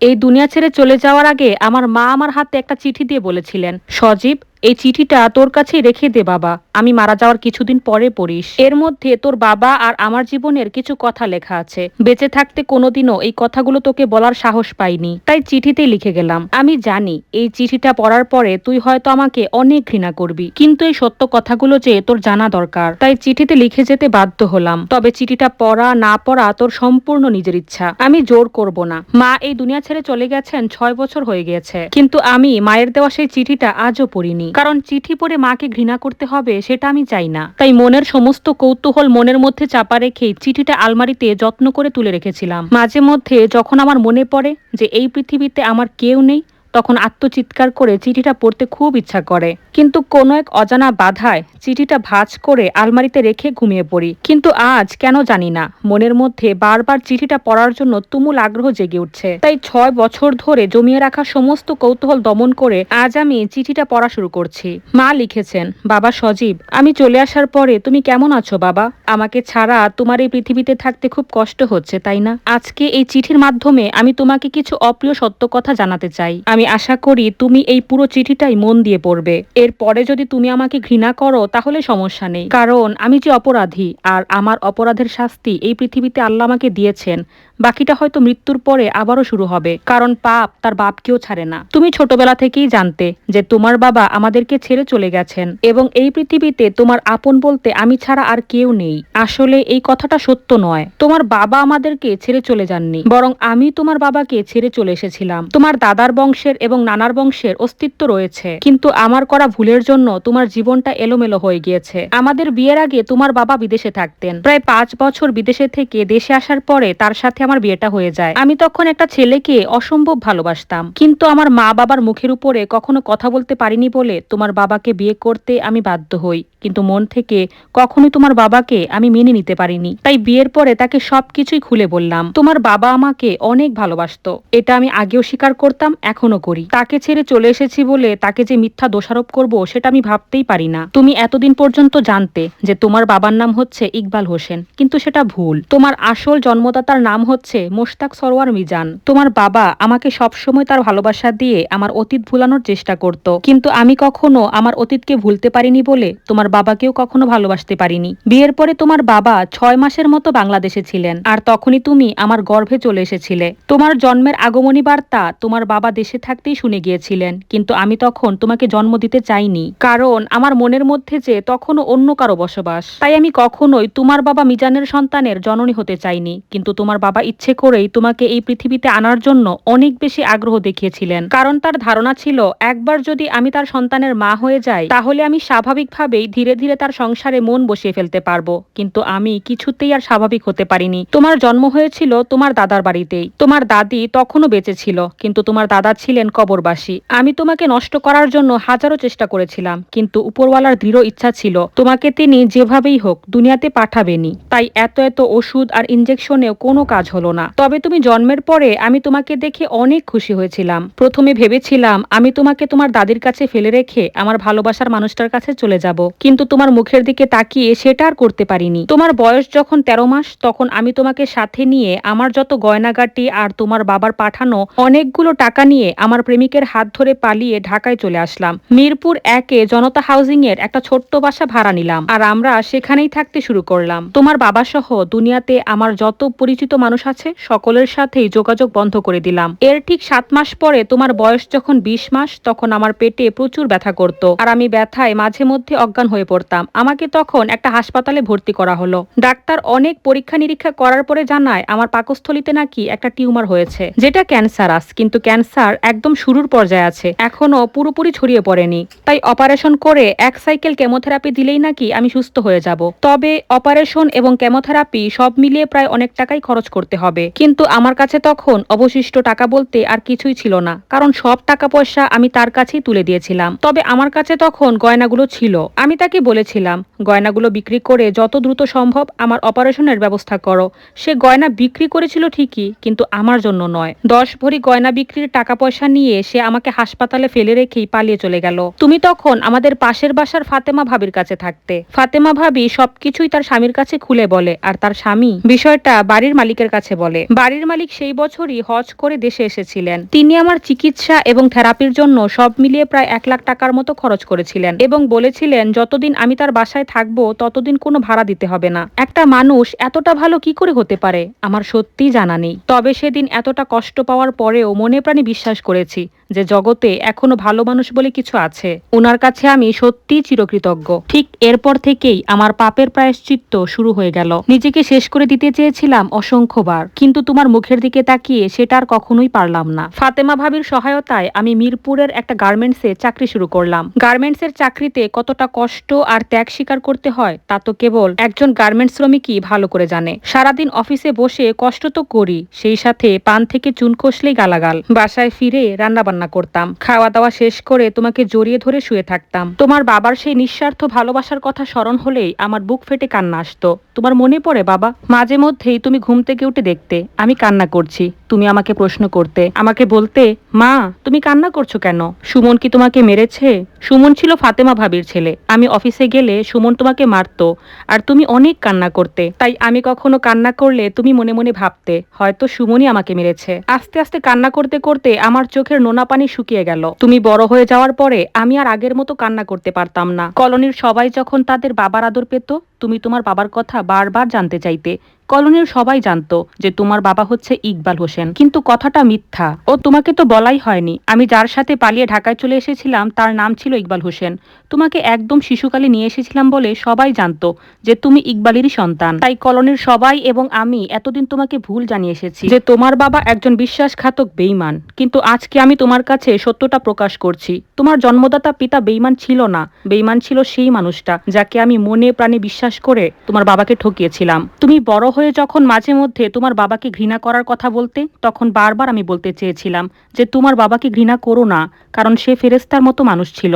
এই দুনিয়া ছেড়ে চলে যাওয়ার আগে আমার মা আমার হাতে একটা চিঠি দিয়ে বলেছিলেন, সজীব, এই চিঠিটা তোর কাছেই রেখে দে বাবা, আমি মারা যাওয়ার কিছুদিন পরে পড়িস। এর মধ্যে তোর বাবা আর আমার জীবনের কিছু কথা লেখা আছে। বেঁচে থাকতে কোনোদিনও এই কথাগুলো তোকে বলার সাহস পাইনি, তাই চিঠিতেই লিখে গেলাম। আমি জানি এই চিঠিটা পড়ার পরে তুই হয়তো আমাকে অনেক ঘৃণা করবি, কিন্তু এই সত্য কথাগুলো যে তোর জানা দরকার, তাই চিঠিতে লিখে যেতে বাধ্য হলাম। তবে চিঠিটা পড়া না পড়া তোর সম্পূর্ণ নিজের ইচ্ছা, আমি জোর করব না। মা এই দুনিয়া ছেড়ে চলে গেছেন 6 বছর হয়ে গিয়েছে, কিন্তু আমি মায়ের দেওয়া সেই চিঠিটা আজও পড়িনি। কারণ চিঠি পড়ে মাকে ঘৃণা করতে হবে সেটা আমি চাই না। তাই মনের সমস্ত কৌতূহল মনের মধ্যে চাপা রেখে চিঠিটা আলমারিতে যত্ন করে তুলে রেখেছিলাম। মাঝে মধ্যে যখন আমার মনে পড়ে যে এই পৃথিবীতে আমার কেউ নেই, তখন আত্মচিৎকার করে চিঠিটা পড়তে খুব ইচ্ছা করে, কিন্তু কোনো এক অজানা বাধায় চিঠিটা ভাঁজ করে আলমারিতে রেখে ঘুমিয়ে পড়ি। কিন্তু আজ কেন জানি না মনের মধ্যে বারবার চিঠিটা পড়ার জন্য তুমুল আগ্রহ জেগে উঠছে। তাই 6 বছর ধরে জমিয়ে রাখা সমস্ত কৌতূহল দমন করে আজ আমি চিঠিটা পড়া শুরু করছি। মা লিখেছেন, বাবা সজীব, আমি চলে আসার পরে তুমি কেমন আছো বাবা? আমাকে ছাড়া তোমার এই পৃথিবীতে থাকতে খুব কষ্ট হচ্ছে, তাই না? আজকে এই চিঠির মাধ্যমে আমি তোমাকে কিছু অপ্রিয় সত্য কথা জানাতে চাই। আমি আশা করি তুমি এই পুরো চিঠিটাই মন দিয়ে পড়বে। এরপরে যদি তুমি আমাকে ঘৃণা করো তাহলে সমস্যা নেই, কারণ আমি যে অপরাধী আর আমার অপরাধের শাস্তি এই পৃথিবীতে আল্লাহ আমাকে দিয়েছেন। বাকিটা হয়তো মৃত্যুর পরে আবারও শুরু হবে, কারণ পাপ তার বাপকেও ছাড়ে না। তুমি ছোটবেলা থেকেই জানতে যে তোমার বাবা আমাদেরকে ছেড়ে চলে গেছেন এবং এই পৃথিবীতে তোমার আপন বলতে আমি ছাড়া আর কেউ নেই। আসলে এই কথাটা সত্য নয়, তোমার বাবা আমাদেরকে ছেড়ে চলে যাননি, বরং আমি তোমার বাবাকে ছেড়ে চলে এসেছিলাম। তোমার দাদার বংশের এবং নানার বংশের অস্তিত্ব রয়েছে, কিন্তু আমার করা ভুলের জন্য তোমার জীবনটা এলোমেলো হয়ে গিয়েছে। আমাদের বিয়ের আগে তোমার বাবা বিদেশে থাকতেন। প্রায় 5 বছর বিদেশে থেকে দেশে আসার পরে তার সাথে আমার বিয়েটা হয়ে যায়। আমি তখন একটা ছেলেকে অসম্ভব ভালোবাসতাম, কিন্তু আমার মা বাবার মুখের উপরে কখনো কথা বলতে পারিনি বলে তোমার বাবাকে বিয়ে করতে আমি বাধ্য হই, কিন্তু মন থেকে কখনোই তোমার বাবাকে আমি মেনে নিতে পারিনি। তাই বিয়ের পরে তাকে সবকিছুই খুলে বললাম। তোমার বাবা আমাকে অনেক ভালোবাসতো, এটা আমি আগেও স্বীকার করতাম, এখনো করি। তাকে ছেড়ে চলে এসেছি বলে তাকে যে মিথ্যা দোষারোপ করব সেটা আমি ভাবতেই পারি না। তুমি এতদিন পর্যন্ত জানতে যে তোমার বাবার নাম হচ্ছে ইকবাল হোসেন, কিন্তু সেটা ভুল। তোমার আসল জন্মদাতার নাম হচ্ছে মোশতাক সরোয়ার মিজান। তোমার বাবা আমাকে সবসময় তার ভালোবাসা দিয়ে আমার অতীত ভুলানোর চেষ্টা করত, কিন্তু আমি কখনো আমার অতীতকে ভুলতে পারিনি বলে তোমার বাবাকেও কখনো ভালোবাসতে পারিনি। বিয়ের পরে তোমার বাবা 6 মাসের মতো বাংলাদেশে ছিলেন, আর তখনই তুমি আমার গর্ভে চলে এসেছিলে। তোমার জন্মের আগমনী বার্তা তোমার বাবা দেশে থাকতেই শুনে গিয়েছিলেন, কিন্তু আমি তখন তোমাকে জন্ম দিতে চাইনি, কারণ আমার মনের মধ্যে যে তখনও অন্য কারো বসবাস। তাই আমি কখনোই তোমার বাবা মিজানের সন্তানের জননী হতে চাইনি, কিন্তু তোমার বাবা ইচ্ছে করেই তোমাকে এই পৃথিবীতে আনার জন্য অনেক বেশি আগ্রহ দেখিয়েছিলেন, কারণ তার ধারণা ছিল একবার যদি আমি তার সন্তানের মা হয়ে যাই তাহলে আমি স্বাভাবিকভাবেই ধীরে ধীরে তার সংসারে মন বসিয়ে ফেলতে পারবো। কিন্তু আমি কিছুতেই আর স্বাভাবিক হতে পারিনি। তোমার জন্ম হয়েছিল তোমার দাদার বাড়িতেই। তোমার দাদি তখনও বেঁচে ছিল, কিন্তু তোমার দাদা ছিলেন কবরবাসী। আমি তোমাকে নষ্ট করার জন্য হাজারো চেষ্টা করেছিলাম, কিন্তু উপরওয়ালার দৃঢ় ইচ্ছা ছিল তোমাকে তিনি যেভাবেই হোক দুনিয়াতে পাঠাবেনই। তাই এত এত ওষুধ আর ইনজেকশনেও কোনো কাজ হলো না। তবে তুমি জন্মের পরে আমি তোমাকে দেখে অনেক খুশি হয়েছিলাম। প্রথমে ভেবেছিলাম আমি তোমাকে তোমার দাদির কাছে ফেলে রেখে আমার ভালোবাসার মানুষটার কাছে চলে যাব, কিন্তু তোমার মুখের দিকে তাকিয়ে সেটা আর করতে পারিনি। তোমার বয়স যখন 13 মাস তখন আমি তোমাকে সাথে নিয়ে আমার যত গয়নাগাটি আর তোমার বাবার পাঠানো অনেকগুলো টাকা নিয়ে আমার প্রেমিকের হাত ধরে পালিয়ে ঢাকায় চলে আসলাম। মিরপুর 1-এ জনতা হাউজিং এর একটা ছোট্ট বাসা ভাড়া নিলাম, আর আমরা সেখানেই থাকতে শুরু করলাম। তোমার বাবা সহ দুনিয়াতে আমার যত পরিচিত মানুষ আছে সকলের সাথেই যোগাযোগ বন্ধ করে দিলাম। এর ঠিক 7 মাস পরে তোমার বয়স যখন 20 মাস তখন আমার পেটে প্রচুর ব্যথা করত, আর আমি ব্যথায় মাঝে মধ্যে অজ্ঞান হয়ে পড়তাম। আমাকে তখন একটা হাসপাতালে ভর্তি করা হলো। ডাক্তার অনেক পরীক্ষা নিরীক্ষা করার পরে জানায় আমার পাকস্থলীতে নাকি একটা টিউমার হয়েছে, যেটা ক্যান্সারাস, কিন্তু ক্যান্সার একদম শুরুর পর্যায়ে আছে, এখনো পুরোপুরি ছড়িয়ে পড়েনি। তাই অপারেশন করে 1 সাইকেল কেমোথেরাপি দিলেই নাকি আমি সুস্থ হয়ে যাব। তবে অপারেশন এবং কেমোথেরাপি সব মিলিয়ে প্রায় অনেক টাকাই খরচ করতে হবে, কিন্তু আমার কাছে তখন অবশিষ্ট টাকা বলতে আর কিছুই ছিল না, কারণ সব টাকা পয়সা আমি তার কাছেই তুলে দিয়েছিলাম। তবে আমার কাছে তখন গয়নাগুলো ছিল। আমি তাকে বলেছিলাম গয়নাগুলো বিক্রি করে যত দ্রুত সম্ভব আমার অপারেশনের ব্যবস্থা করো। সে গয়না বিক্রি করেছিল ঠিকই, কিন্তু আমার জন্য নয়। 10 ভরি গয়না বিক্রির টাকা পয়সা নিয়ে সে আমাকে হাসপাতালে ফেলে রেখেই পালিয়ে চলে গেল। তুমি তখন আমাদের পাশের বাসার ফাতেমা ভাবির কাছে থাকতে। ফাতেমা ভাবি সবকিছুই তার স্বামীর কাছে খুলে বলে, আর তার স্বামী বিষয়টা বাড়ির মালিকের কাছে কাছে বলে। বাড়ির মালিক সেই বছরই হজ করে দেশে এসেছিলেন। তিনি আমার চিকিৎসা এবং থেরাপির জন্য সব মিলিয়ে প্রায় 1 লাখ টাকার মতো খরচ করেছিলেন এবং বলেছিলেন যতদিন আমি তার বাসায় থাকবো ততদিন কোনো ভাড়া দিতে হবে না। একটা মানুষ এতটা ভালো কি করে হতে পারে আমার সত্যিই জানা নেই। তবে সেদিন এতটা কষ্ট পাওয়ার পরেও মনে প্রাণে বিশ্বাস করেছি যে জগতে এখনো ভালো মানুষ বলে কিছু আছে। ওনার কাছে আমি সত্যিই চিরকৃতজ্ঞ। ঠিক এরপর থেকেই আমার পাপের প্রায়শ্চিত্ত শুরু হয়ে গেল। নিজেকে শেষ করে দিতে চেয়েছিলাম অসংখ্যবার, কিন্তু তোমার মুখের দিকে তাকিয়ে সেটা আর কখনোই পারলাম না। ফাতেমা ভাবির সহায়তায় আমি মিরপুরের একটা গার্মেন্টসে চাকরি শুরু করলাম। গার্মেন্টসের চাকরিতে কতটা কষ্ট আর ত্যাগ স্বীকার করতে হয় তা তো কেবল একজন গার্মেন্টস শ্রমিকই ভালো করে জানে। সারাদিন অফিসে বসে কষ্ট তো করি, সেই সাথে পান থেকে চুন খসলেই গালাগাল। বাসায় ফিরে রান্না বান্না করতাম, খাওয়া দাওয়া শেষ করে তোমাকে জড়িয়ে ধরে শুয়ে থাকতাম। তোমার বাবার সেই নিঃস্বার্থ ভালোবাসার কথা স্মরণ হলেই আমার বুক ফেটে কান্না আসতো। তোমার মনে পড়ে বাবা? মাঝে মধ্যেই তুমি ঘুম থেকে উঠে দেখতে আমি কান্না করছি, তুমি আমাকে প্রশ্ন করতে, আমাকে বলতে, মা তুমি কান্না করছো কেন? সুমন কি তোমাকে মেরেছে? সুমন ছিল ফাতেমা ভাবির ছেলে। আমি অফিসে গেলে সুমন তোমাকে মারতো আর তুমি অনেক কান্না করতে। তাই আমি কখনো কান্না করলে তুমি মনে মনে ভাবতে হয়তো সুমনই আমাকে মেরেছে। আস্তে আস্তে কান্না করতে করতে আমার চোখের নোনা পানি শুকিয়ে গেল। তুমি বড় হয়ে যাওয়ার পরে আমি আর আগের মতো কান্না করতে পারতাম না। কলোনির সবাই যখন তাদের বাবার আদর পেত, তুমি তোমার বাবার কথা বারবার জানতে চাইতে। কলোনির সবাই জানতো যে তোমার বাবা হচ্ছে ইকবাল হোসেন, কিন্তু কথাটা মিথ্যা। ও তোমাকে তো বলাই হয়নি। আমি যার সাথে পালিয়ে ঢাকায় চলে এসেছিলাম তার নাম ছিল ইকবাল হোসেন। তোমাকে একদম শিশুকালে নিয়ে এসেছিলাম বলে সবাই জানতো যে তুমি ইকবালেরই সন্তান। তাই কলোনির সবাই এবং আমি এতদিন তোমাকে ভুল জানিয়ে এসেছি যে তোমার বাবা একজন বিশ্বাসঘাতক বেঈমান। কিন্তু আজকে আমি তোমার কাছে সত্যটা প্রকাশ করছি। তোমার জন্মদাতা পিতা বেঈমান ছিল না, বেঈমান ছিল সেই মানুষটা যাকে আমি মনে প্রাণে বিশ্বাস করে তোমার বাবাকে ঠকিয়েছিলাম। তুমি বড় হয়ে যখন মাঝে মধ্যে তোমার বাবাকে ঘৃণা করার কথা বলতে, তখন বারবার আমি বলতে চেয়েছিলাম যে তোমার বাবাকে ঘৃণা করো না, কারণ সে ফেরেশতার মতো মানুষ ছিল।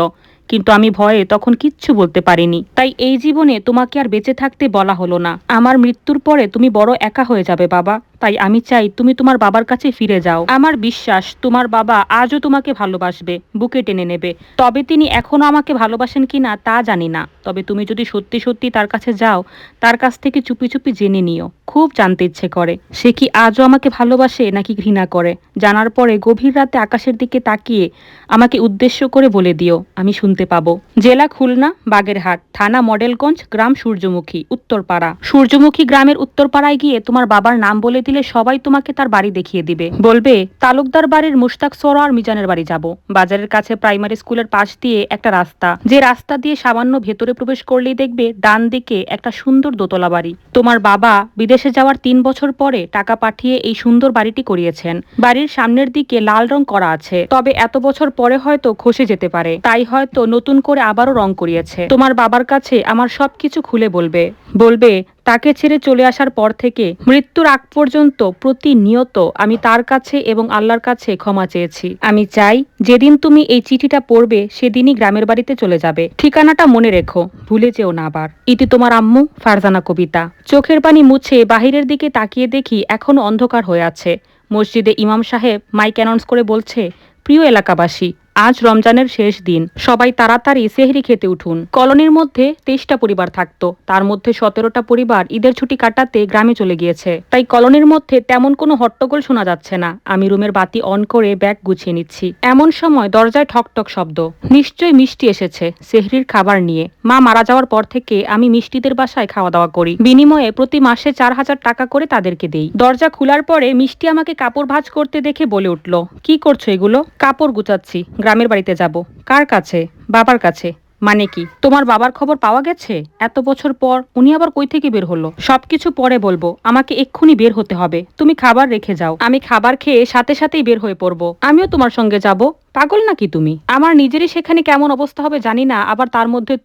কিন্তু আমি ভয়ে তখন কিচ্ছু বলতে পারিনি। তাই এই জীবনে তোমাকে আর বেঁচে থাকতে বলা হলো না। আমার মৃত্যুর পরে তুমি বড় একা হয়ে যাবে বাবা। তাই আমি চাই তুমি তোমার বাবার কাছে ফিরে যাও। আমার বিশ্বাস তোমার বাবা আজও তোমাকে ভালোবাসবে, বুকে টেনে নেবে। তবে তিনি এখনো আমাকে ভালোবাসেন কিনা তা জানি না। তবে তুমি যদি সত্যি সত্যি তার কাছে যাও, তার কাছ থেকে চুপি চুপি জেনে নিও। খুব জানতে ইচ্ছে করে সে কি আজও আমাকে ভালোবাসে নাকি ঘৃণা করে। জানার পরে গভীর রাতে আকাশের দিকে তাকিয়ে আমাকে উদ্দেশ্য করে বলে দিও, আমি শুনতে পাবো। জেলা খুলনা, বাগেরহাট, থানা মডেলগঞ্জ, গ্রাম সূর্যমুখী, উত্তরপাড়া। সূর্যমুখী গ্রামের উত্তরপাড়ায় গিয়ে তোমার বাবার নাম বলে দিলে সবাই তোমাকে তার বাড়ি দেখিয়ে দিবে। বলবে তালুকদার বাড়ির মুশতাক সরোয়ার মিজানের বাড়ি যাব। বাজারের কাছে প্রাইমারি স্কুলের পাশ দিয়ে একটা রাস্তা, যে রাস্তা দিয়ে সামান্য ভেতরে প্রবেশ করলেই দেখবে ডান দিকে একটা সুন্দর দোতলা বাড়ি। তোমার বাবা বিদেশে যাওয়ার 3 বছর পরে টাকা পাঠিয়ে এই সুন্দর বাড়িটি করিয়েছেন। বাড়ির সামনের দিকে লাল রং করা আছে, তবে এত বছর পরে হয়তো খসে যেতে পারে, তাই হয়তো নতুন করে আবারও রং করিয়েছে। তোমার বাবার কাছে আমার সবকিছু খুলে বলবে। বলবে তাকে ছেড়ে চলে আসার পর থেকে মৃত্যুর আগ পর্যন্ত প্রতিনিয়ত আমি তার কাছে এবং আল্লাহর কাছে ক্ষমা চেয়েছি। আমি চাই যেদিন তুমি এই চিঠিটা পড়বে সেদিনই গ্রামের বাড়িতে চলে যাবে। ঠিকানাটা মনে রেখো, ভুলে যেও না আবার। ইতি তোমার আম্মু, ফারজানা কবিতা। চোখের পানি মুছে বাহিরের দিকে তাকিয়ে দেখি এখনো অন্ধকার হয়ে আছে। মসজিদে ইমাম সাহেব মাইক অ্যানাউন্স করে বলছে, প্রিয় এলাকাবাসী, আজ রমজানের শেষ দিন, সবাই তাড়াতাড়ি সেহরি খেতে উঠুন। কলোনির মধ্যে 23টা পরিবার থাকতো, তার মধ্যে 17টা পরিবার ঈদের ছুটি কাটাতে গ্রামে চলে গিয়েছে। তাই কলোনির মধ্যে তেমন কোনো হট্টগোল শোনা যাচ্ছে না। আমি রুমের বাতি অন করে ব্যাগ গুছিয়ে নিচ্ছি। এমন সময় দরজায় ঠকঠক শব্দ। নিশ্চয়ই মিষ্টি এসেছে সেহরির খাবার নিয়ে। মা মারা যাওয়ার পর থেকে আমি মিষ্টিদের বাসায় খাওয়া দাওয়া করি, বিনিময়ে প্রতি মাসে 4000 টাকা করে তাদেরকে দেই। দরজা খোলার পরে মিষ্টি আমাকে কাপড় ভাঁজ করতে দেখে বলে উঠল, কি করছো এগুলো? কাপড় গুছাচ্ছি, গ্রামের বাড়িতে যাব। কার কাছে? বাবার কাছে। মানে কি, তোমার বাবার খবর পাওয়া গেছে? এত বছর পর উনি আবার কই থেকে বের হলো? সবকিছু পরে বলবো, আমাকে এক্ষুনি বের হতে হবে। তুমি খাবার রেখে যাও, আমি খাবার খেয়ে সাথে সাথেই বের হয়ে পড়বো। আমিও তোমার সঙ্গে যাব। পাগল নাকি তুমি? আমার নিজেরই সেখানে কেমন অবস্থা হবে জানি না, আবার তার মধ্যে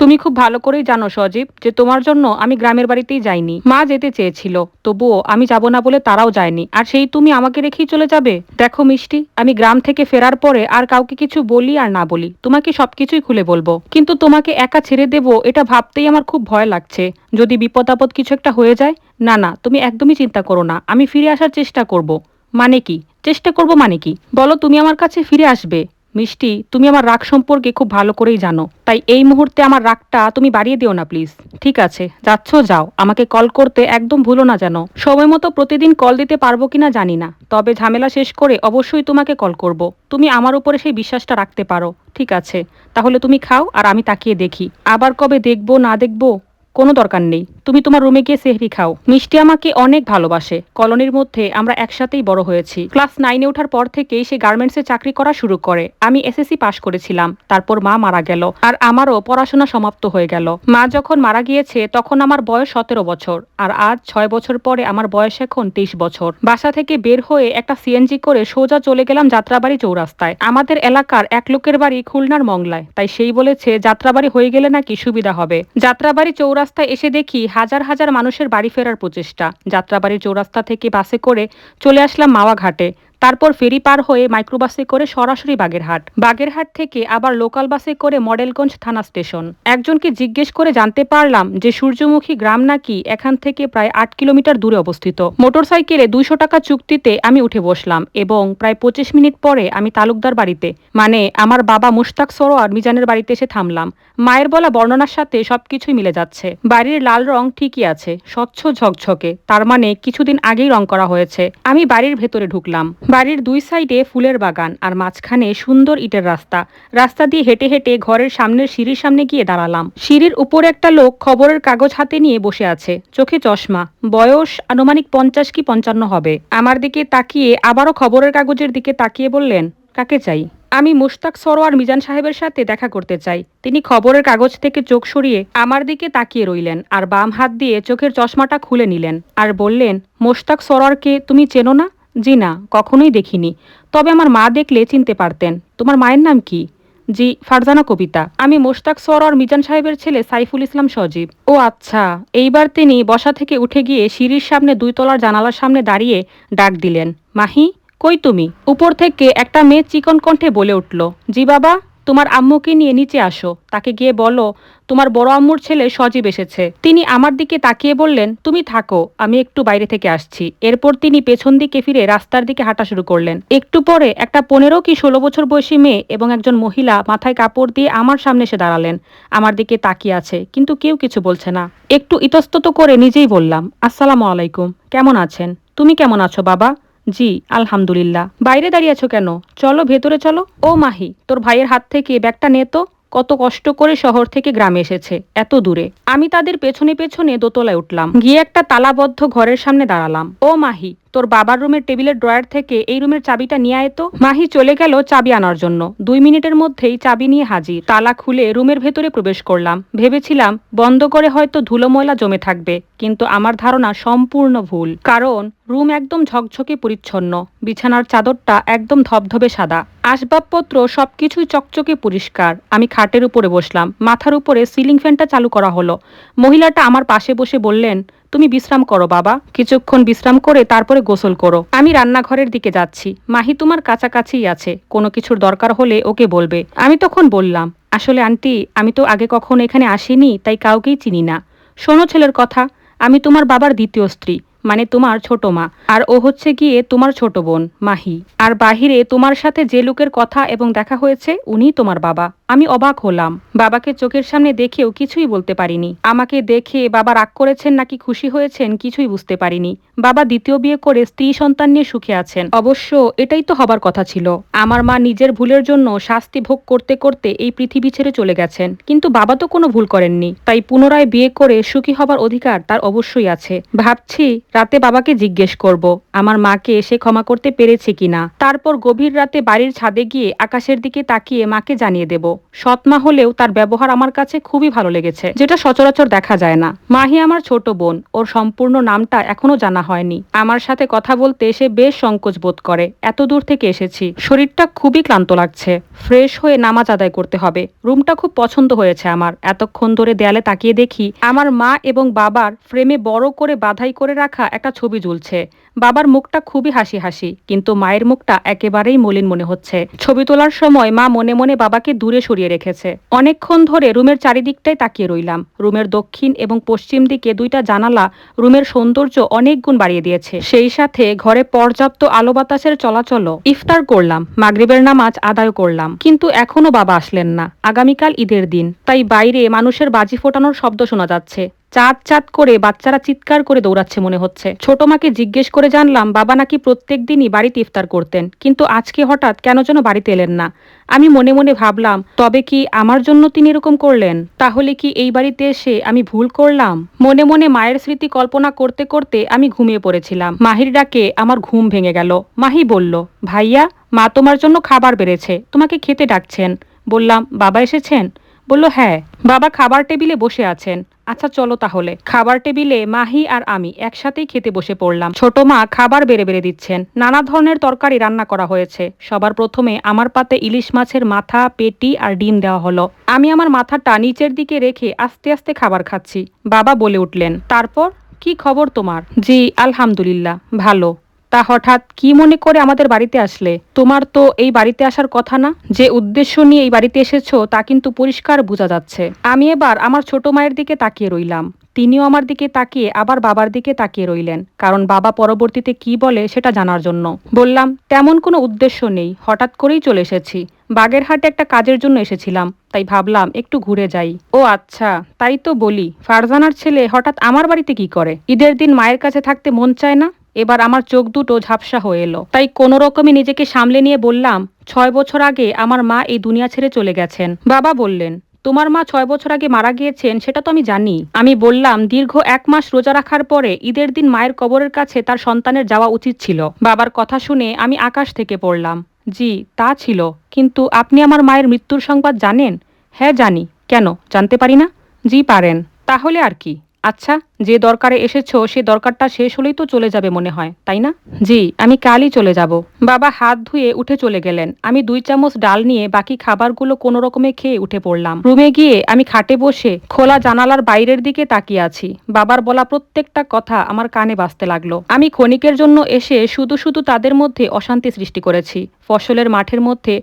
তুমি খুব ভালো করেই জানো সজীব যে তোমার জন্য আমি গ্রামের বাড়িতেই যাইনি। মা যেতে চেয়েছিল, তবুও আমি যাব না বলে তারাও যায়নি, আর সেই তুমি আমাকে রেখেই চলে যাবে? দেখো মিষ্টি, আমি গ্রাম থেকে ফেরার পরে আর কাউকে কিছু বলি আর না বলি, তোমাকে সবকিছুই খুলে বলবো, কিন্তু তোমাকে একা ছেড়ে দেব এটা ভাবতেই আমার খুব ভয় লাগছে। যদি বিপদ আপদ কিছু একটা হয়ে যায়। না না, তুমি একদমই চিন্তা করো না, আমি ফিরে আসার চেষ্টা করব। মানে কি চেষ্টা করব? মানে কি বলো, তুমি আমার কাছে ফিরে আসবে? মিষ্টি, তুমি আমার রাগ সম্পর্কে খুব ভালো করেই জানো, তাই এই মুহূর্তে আমার রাগটা তুমি বাড়িয়ে দিও না প্লিজ। ঠিক আছে, যাচ্ছ যাও, আমাকে কল করতে একদম ভুলো না যেন। সময় মতো প্রতিদিন কল দিতে পারবো কিনা জানি না, তবে ঝামেলা শেষ করে অবশ্যই তোমাকে কল করব। তুমি আমার উপরে সেই বিশ্বাসটা রাখতে পারো। ঠিক আছে, তাহলে তুমি খাও আর আমি তাকিয়ে দেখি। আবার কবে দেখবো না দেখবো কোনো দরকার নেই, তুমি তোমার রুমে গিয়ে সেহরি খাও। মিষ্টি আমাকে অনেক ভালোবাসে। কলোনির মধ্যে আমরা একসাথেই বড় হয়েছি। ক্লাস 9-এ ওঠার পর থেকেই সে গার্মেন্টসে চাকরি করা শুরু করে। আমি এসএসসি পাশ করেছিলাম, তারপর মা মারা গেল আর আমারও পড়াশোনা সমাপ্ত হয়ে গেল। মা যখন মারা গিয়েছে তখন আমার বয়স 17 বছর, আর আজ 6 বছর পরে আমার বয়স এখন 23 বছর। বাসা থেকে বের হয়ে একটা সিএনজি করে সোজা চলে গেলাম যাত্রাবাড়ি চৌরাস্তায়। আমাদের এলাকার এক লোকের বাড়ি খুলনার মংলায়, তাই সেই বলেছে যাত্রাবাড়ি হয়ে গেলে নাকি সুবিধা হবে। যাত্রাবাড়ি চৌরাস্তায় এসে দেখি হাজার হাজার মানুষের বাড়ি ফেরার প্রচেষ্টা। যাত্রাবাড়ির চৌরাস্তা থেকে বাসে করে চলে আসলাম মাওয়া ঘাটে, তারপর ফেরি পার হয়ে মাইক্রোবাসে করে সরাসরি বাগেরহাট। বাগেরহাট থেকে আবার লোকাল বাসে করে মডেলগঞ্জ থানা স্টেশন। একজনকে জিজ্ঞেস করে জানতে পারলাম যে সূর্যমুখী গ্রাম নাকি এখান থেকে প্রায় 8 কিলোমিটার দূরে অবস্থিত। মোটরসাইকেলে 200 টাকা চুক্তিতে আমি উঠে বসলাম এবং প্রায় 25 মিনিট পরে আমি তালুকদার বাড়িতে, মানে আমার বাবা মুশতাক সরোয়ার মিজানের বাড়িতে এসে থামলাম। মায়ের বলা বর্ণনার সাথে সবকিছুই মিলে যাচ্ছে। বাড়ির লাল রং ঠিকই আছে, স্বচ্ছ ঝকঝকে, তার মানে কিছুদিন আগেই রং করা হয়েছে। আমি বাড়ির ভেতরে ঢুকলাম। বাড়ির দুই সাইডে ফুলের বাগান আর মাঝখানে সুন্দর ইটের রাস্তা। রাস্তা দিয়ে হেঁটে হেঁটে ঘরের সামনের সিঁড়ির সামনে গিয়ে দাঁড়ালাম। সিঁড়ির উপরে একটা লোক খবরের কাগজ হাতে নিয়ে বসে আছে, চোখে চশমা, বয়স আনুমানিক 50 কি 55 হবে। আমার দিকে তাকিয়ে আবারও খবরের কাগজের দিকে তাকিয়ে বললেন, কাকে চাই? আমি মুশতাক সরোয়ার মিজান সাহেবের সাথে দেখা করতে চাই। তিনি খবরের কাগজ থেকে চোখ সরিয়ে আমার দিকে তাকিয়ে রইলেন আর বাম হাত দিয়ে চোখের চশমাটা খুলে নিলেন আর বললেন, মুশতাক সরোয়ারকে তুমি চেনো না? জি না, কখনোই দেখিনি, তবে আমার মা দেখলে চিনতে পারতেন। তোমার মায়ের নাম কি? জি, ফারজানা কবিতা। আমি মুশতাক সরোয়ার মিজান সাহেবের ছেলে সাইফুল ইসলাম সজীব। ও আচ্ছা। এইবার তিনি বসা থেকে উঠে গিয়ে সিঁড়ির সামনে 2 তলার জানালার সামনে দাঁড়িয়ে ডাক দিলেন, মাহি, কই তুমি? উপর থেকে একটা মেয়ে চিকন কণ্ঠে বলে উঠল, জি বাবা, তোমার আম্মুকে নিয়ে নিচে আসো, তাকে গিয়ে বলো তোমার বড় আম্মুর ছেলে সজীব এসেছে। তিনি আমার দিকে তাকিয়ে বললেন, তুমি থাকো, আমি একটু বাইরে থেকে আসছি। এরপর তিনি পেছন দিকে ফিরে রাস্তার দিকে হাঁটা শুরু করলেন। একটু পরে একটা 15 কি 16 বছর বয়সী মেয়ে এবং একজন মহিলা মাথায় কাপড় দিয়ে আমার সামনে এসে দাঁড়ালেন। আমার দিকে তাকিয়ে আছে, কিন্তু কেউ কিছু বলছে না। একটু ইতস্তত করে নিজেই বললাম, আসসালামু আলাইকুম, কেমন আছেন? তুমি কেমন আছো বাবা? জি আলহামদুলিল্লাহ। বাইরে দাঁড়িয়ে আছো কেন? চলো ভেতরে চলো। ও মাহি, তোর ভাইয়ের হাত থেকে ব্যাগটা নে তো, কত কষ্ট করে শহর থেকে গ্রামে এসেছে এত দূরে। আমি তাদের পেছনে পেছনে দোতলায় উঠলাম, গিয়ে একটা তালাবদ্ধ ঘরের সামনে দাঁড়ালাম। ও মাহি, তোর বাবার রুমের টেবিলের ড্রয়ার থেকে এই রুমের চাবিটা নিয়ে আয় তো। মাহি চলে গেল চাবি আনার জন্য। 2 মিনিটের মধ্যেই চাবি নিয়ে হাজির। তালা খুলে রুমের ভেতরে প্রবেশ করলাম। ভেবেছিলাম বন্ধ করে হয়তো ধুলো ময়লা জমে থাকবে, কিন্তু আমার ধারণা সম্পূর্ণ ভুল। কারণ রুম একদম ঝকঝকে পরিচ্ছন্ন, বিছানার চাদরটা একদম ধবধবে সাদা, আসবাবপত্র সবকিছুই চকচকে পরিষ্কার। আমি খাটের উপরে বসলাম, মাথার উপরে সিলিং ফ্যানটা চালু করা হলো। মহিলাটা আমার পাশে বসে বললেন, তুমি বিশ্রাম করো বাবা, কিছুক্ষণ বিশ্রাম করে তারপরে গোসল করো। আমি রান্নাঘরের দিকে যাচ্ছি, মাহি তোমার কাছাকাছিই আছে, কোনো কিছুর দরকার হলে ওকে বলবে। আমি তখন বললাম, আসলে আন্টি, আমি তো আগে কখনো এখানে আসিনি, তাই কাউকেই চিনি না। শোনো ছেলের কথা, আমি তোমার বাবার দ্বিতীয় স্ত্রী, মানে তোমার ছোট মা, আর ও হচ্ছে গিয়ে তোমার ছোট বোন মাহি। আর বাহিরে তোমার সাথে যে লোকের কথা এবং দেখা হয়েছে উনিই তোমার বাবা। আমি অবাক হলাম, বাবাকে চোখের সামনে দেখেও কিছুই বলতে পারিনি। আমাকে দেখে বাবা রাগ করেছেন নাকি খুশি হয়েছেন কিছুই বুঝতে পারিনি। বাবা দ্বিতীয় বিয়ে করে স্ত্রী সন্তান নিয়ে সুখে আছেন। অবশ্য এটাই তো হবার কথা ছিল। আমার মা নিজের ভুলের জন্য শাস্তি ভোগ করতে করতে এই পৃথিবী ছেড়ে চলে গেছেন, কিন্তু বাবা তো কোনো ভুল করেননি, তাই পুনরায় বিয়ে করে সুখী হবার অধিকার তার অবশ্যই আছে। ভাবছি রাতে বাবাকে জিজ্ঞেস করব আমার মাকে সে ক্ষমা করতে পেরেছে কিনা। তারপর গভীর রাতে বাড়ির ছাদে গিয়ে আকাশের দিকে তাকিয়ে মাকে জানিয়ে দেব। সৎ মা হলেও তার ব্যবহার আমার কাছে খুবই ভালো লেগেছে, যেটা সচরাচর দেখা যায় না। মাহি আমার ছোট বোন, ওর সম্পূর্ণ নামটা এখনো জানা হয়নি। আমার সাথে কথা বলতে সে বেশ সংকোচ বোধ করে। এত দূর থেকে এসেছি, শরীরটা খুবই ক্লান্ত লাগছে, ফ্রেশ হয়ে নামাজ আদায় করতে হবে। রুমটা খুব পছন্দ হয়েছে আমার। এতক্ষণ ধরে দেয়ালে তাকিয়ে দেখি আমার মা এবং বাবার ফ্রেমে বড় করে বাধাই করে রাখা একটা ছবি ঝুলছে। বাবার মুখটা খুবই হাসি হাসি, কিন্তু মায়ের মুখটা একেবারেই মলিন মনে হচ্ছে। ছবি তোলার সময় মা মনে মনে বাবাকে দূরে সরিয়ে রেখেছে। অনেকক্ষণ ধরে রুমের চারিদিকটাই তাকিয়ে রইলাম। রুমের দক্ষিণ এবং পশ্চিম দিকে দুইটা জানালা রুমের সৌন্দর্য অনেক গুণ বাড়িয়ে দিয়েছে। সেই সাথে ঘরে পর্যাপ্ত আলো বাতাসের চলাচলও। ইফতার করলাম, মাগরিবের নামাজ আদায় করলাম, কিন্তু এখনো বাবা আসলেন না। আগামীকাল ঈদের দিন, তাই বাইরে মানুষের বাজি ফোটানোর শব্দ শোনা যাচ্ছে। চাঁদ চাঁদ করে বাচ্চারা চিৎকার করে দৌড়াচ্ছে মনে হচ্ছে। ছোট মাকে জিজ্ঞেস করে জানলাম বাবা নাকি প্রত্যেক দিনই বাড়িতে ইফতার করতেন, কিন্তু আজকে হঠাৎ কেন যেন বাড়িতে এলেন না। আমি মনে মনে ভাবলাম, তবে কি আমার জন্য তিনি এরকম করলেন? তাহলে কি এই বাড়িতে এসে আমি ভুল করলাম? মনে মনে মায়ের স্মৃতি কল্পনা করতে করতে আমি ঘুমিয়ে পড়েছিলাম। মাহির ডাকে আমার ঘুম ভেঙে গেল। মাহি বলল, ভাইয়া, মা তোমার জন্য খাবার বেড়েছে, তোমাকে খেতে ডাকছেন। বললাম, বাবা এসেছেন? বলল, হ্যাঁ, বাবা খাবার টেবিলে বসে আছেন। আচ্ছা চলো তাহলে। খাবার টেবিলে মাহি আর আমি একসাথেই খেতে বসে পড়লাম। ছোট মা খাবার বেড়ে বেড়ে দিচ্ছেন। নানা ধরনের তরকারি রান্না করা হয়েছে। সবার প্রথমে আমার পাতে ইলিশ মাছের মাথা, পেটি আর ডিম দেওয়া হলো। আমি আমার মাথাটা নিচের দিকে রেখে আস্তে আস্তে খাবার খাচ্ছি। বাবা বলে উঠলেন, তারপর কি খবর তোমার? জি আলহামদুলিল্লাহ, ভালো। তা হঠাৎ কি মনে করে আমাদের বাড়িতে আসলে? তোমার তো এই বাড়িতে আসার কথা না। যে উদ্দেশ্য নিয়ে এই বাড়িতে এসেছো তা কিন্তু পরিষ্কার বোঝা যাচ্ছে। আমি এবার আমার ছোট মায়ের দিকে তাকিয়ে রইলাম। তিনিও আমার দিকে তাকিয়ে আবার বাবার দিকে তাকিয়ে রইলেন, কারণ বাবা পরবর্তীতে কি বলে সেটা জানার জন্য। বললাম, তেমন কোনো উদ্দেশ্য নেই, হঠাৎ করেই চলে এসেছি। বাগেরহাটে একটা কাজের জন্য এসেছিলাম, তাই ভাবলাম একটু ঘুরে যাই। ও আচ্ছা, তাই তো বলি, ফারজানার ছেলে হঠাৎ আমার বাড়িতে কি করে? ঈদের দিন মায়ের কাছে থাকতে মন চায় না? এবার আমার চোখ দুটো ঝাপসা হয়ে এলো। তাই কোনো রকমে নিজেকে সামলে নিয়ে বললাম, 6 বছর আগে আমার মা এই দুনিয়া ছেড়ে চলে গেছেন। বাবা বললেন, তোমার মা 6 বছর আগে মারা গিয়েছেন সেটা তো আমি জানি। আমি বললাম, দীর্ঘ 1 মাস রোজা রাখার পরে ঈদের দিন মায়ের কবরের কাছে তার সন্তানের যাওয়া উচিত ছিল। বাবার কথা শুনে আমি আকাশ থেকে পড়লাম। জি তা ছিল, কিন্তু আপনি আমার মায়ের মৃত্যুর সংবাদ জানেন? হ্যাঁ জানি। কেন, জানতে পারি না? জি পারেন। তাহলে আর কি। আচ্ছা, যে দরকারে এসেছো সে দরকারটা শেষ হলেই তো চলে যাবে মনে হয়, তাই না? জি, আমি কালই চলে যাব। বাবা হাত ধুয়ে উঠে চলে গেলেন। আমি 2 চামচ ডাল নিয়ে বাকি খাবারগুলো কোনো রকমে খেয়ে উঠে পড়লাম। রুমে গিয়ে আমি খাটে বসে খোলা জানালার বাইরের দিকে তাকিয়ে আছি। বাবার বলা প্রত্যেকটা কথা আমার কানে বাজতে লাগলো। আমি ক্ষণিকের জন্য এসে শুধু শুধু তাদের মধ্যে অশান্তি সৃষ্টি করেছি। ফসলের মাঠের মধ্যে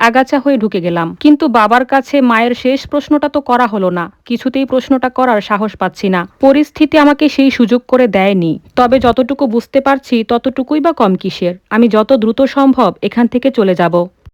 আগাছা হয়ে ঢুকে গেলাম। কিন্তু বাবার কাছে মায়ের শেষ প্রশ্নটা তো করা হলো না। কিছুতেই প্রশ্নটা করার সাহস পাচ্ছি না। পরিস্থিতি আমাকে সেই সুযোগ করে দেয়নি। তবে যতটুকু বুঝতে পারছি ততটুকুই বা কম কিসের। আমি যত দ্রুত সম্ভব এখান থেকে চলে যাব।